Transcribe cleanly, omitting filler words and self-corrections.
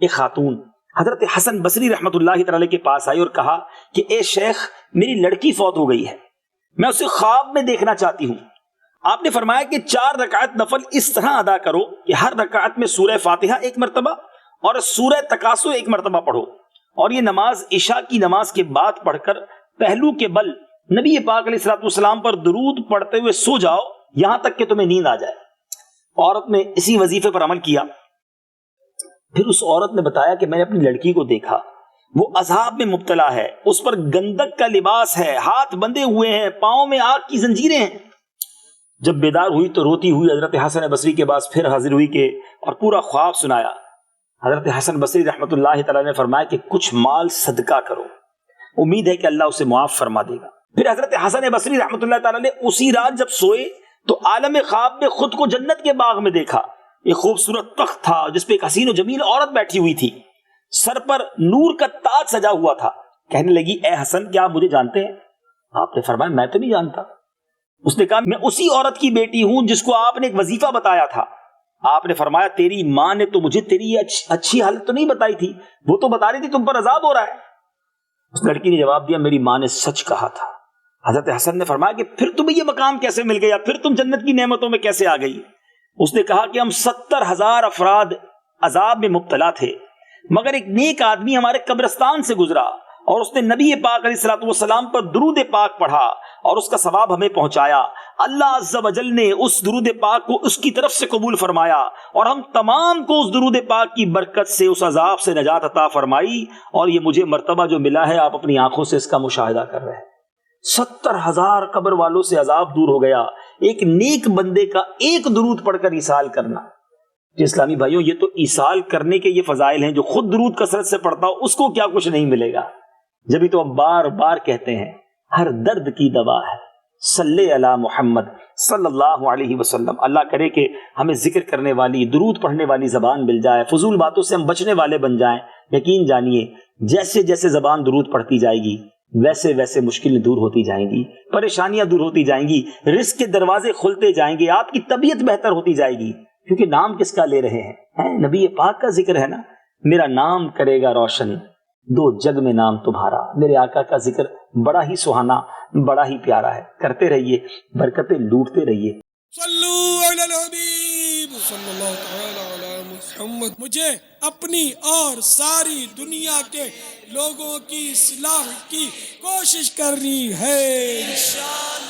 ایک خاتون حضرت حسن بصری رحمۃ اللہ تعالی کے پاس آئی اور کہا کہ اے شیخ میری لڑکی فوت ہو گئی ہے، میں اسے خواب میں دیکھنا چاہتی ہوں۔ آپ نے فرمایا کہ 4 رکعت نفل اس طرح ادا کرو کہ ہر رکعت میں سورہ فاتحہ 1 مرتبہ اور سورہ تکاثر 1 مرتبہ پڑھو، اور یہ نماز عشاء کی نماز کے بعد پڑھ کر پہلو کے بل نبی پاک علیہ الصلوۃ والسلام پر درود پڑھتے ہوئے سو جاؤ یہاں تک کہ تمہیں نیند آ جائے۔ عورت نے اسی وظیفے پر عمل کیا۔ پھر اس عورت نے بتایا کہ میں نے اپنی لڑکی کو دیکھا، وہ عذاب میں مبتلا ہے، اس پر گندک کا لباس ہے، ہاتھ بندھے ہوئے ہیں، پاؤں میں آگ کی زنجیریں ہیں۔ جب بیدار ہوئی تو روتی ہوئی حضرت حسن بصری کے پاس پھر حاضر ہوئی کہ اور پورا خواب سنایا۔ حضرت حسن بصری رحمۃ اللہ تعالی نے فرمایا کہ کچھ مال صدقہ کرو، امید ہے کہ اللہ اسے معاف فرما دے گا۔ پھر حضرت حسن بصری رحمۃ اللہ تعالی نے اسی رات جب سوئے تو عالم خواب میں خود کو جنت کے باغ میں دیکھا۔ ایک خوبصورت تخت تھا جس پہ ایک حسین و جمیل عورت بیٹھی ہوئی تھی، سر پر نور کا تاج سجا ہوا تھا۔ کہنے لگی اے حسن کیا آپ مجھے جانتے ہیں؟ آپ نے فرمایا میں تو نہیں جانتا۔ اس نے کہا میں اسی عورت کی بیٹی ہوں جس کو آپ نے ایک وظیفہ بتایا تھا۔ آپ نے فرمایا تیری ماں نے تو مجھے تیری اچھی حالت تو نہیں بتائی تھی، وہ تو بتا رہی تھی تم پر عذاب ہو رہا ہے۔ اس لڑکی نے جواب دیا میری ماں نے سچ کہا تھا۔ حضرت حسن نے فرمایا کہ پھر تمہیں یہ مقام کیسے مل گیا، پھر تم جنت کی نعمتوں میں کیسے آ گئی؟ اس نے کہا کہ ہم 70,000 افراد عذاب میں مبتلا تھے، مگر ایک نیک آدمی ہمارے قبرستان سے گزرا اور اس نے نبی پاک علیہ الصلوۃ والسلام پر درود پاک پڑھا اور اس کا ثواب ہمیں پہنچایا۔ اللہ عز و جل نے اس درود پاک کو اس کی طرف سے قبول فرمایا اور ہم تمام کو اس درود پاک کی برکت سے اس عذاب سے نجات عطا فرمائی، اور یہ مجھے مرتبہ جو ملا ہے آپ اپنی آنکھوں سے اس کا مشاہدہ کر رہے ہیں۔ 70,000 قبر والوں سے عذاب دور ہو گیا، ایک نیک بندے کا ایک درود پڑھ کر ایصال کرنا۔ اسلامی بھائیوں یہ تو ایصال کرنے کے یہ فضائل ہیں، جو خود درود کثرت سے پڑھتا ہو اس کو کیا کچھ نہیں ملے گا۔ جبھی تو ہم بار بار کہتے ہیں ہر درد کی دوا ہے صلی علی محمد صلی اللہ علیہ وسلم۔ اللہ کرے کہ ہمیں ذکر کرنے والی درود پڑھنے والی زبان مل جائے، فضول باتوں سے ہم بچنے والے بن جائیں۔ یقین جانیے جیسے جیسے زبان درود پڑھتی جائے گی ویسے ویسے مشکلیں دور ہوتی جائیں گی، پریشانیاں دور ہوتی جائیں گی، رزق کے دروازے کھلتے جائیں گے، آپ کی طبیعت بہتر ہوتی جائے گی، کیونکہ نام کس کا لے رہے ہیں؟ نبی پاک کا ذکر ہے نا، میرا نام کرے گا روشن دو جگ میں نام تمہارا۔ میرے آقا کا ذکر بڑا ہی سہانا، بڑا ہی پیارا ہے، کرتے رہیے، برکتیں لوٹتے رہیے۔ صلو علی الحبیب صلی اللہ تعالی علی محمد۔ مجھے اپنی اور ساری دنیا کے لوگوں کی اصلاح کی کوشش کرنی ہے انشاءاللہ۔